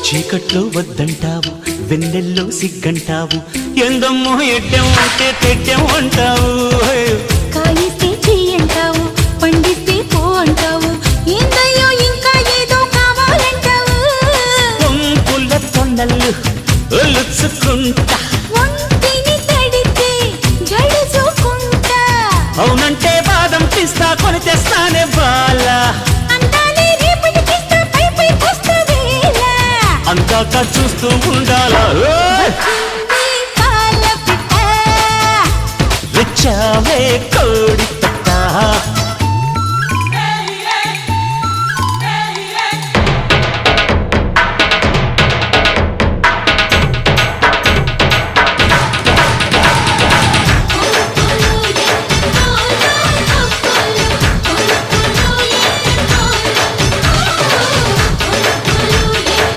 చీకట్లో వద్దంటావు, వెన్నెల్లో సిగ్గంటావు, ఎందమ్మో ఎడ్డెం అంటే తెడ్డెం అంటావు. కాయిస్తే చెయ్యంటావు, పండిస్తే పో అంటావు, ఏందయ్యో ఇంకా ఏదో కావాలంటావు. పొంపుల తొన్నలు ఒలుచుకుంటా, ఒంటిని తడితే జడుచుకుంటా, అవునంటే బాదం పిస్తా కొని తెస్తానే బాలా, అందాలే రేపటికిస్తా పై పైకొస్తా వేళ. అందాక చూస్తూ ఉండాలా. పాల పిట్ట వచ్చావే కోడి పెట్ట.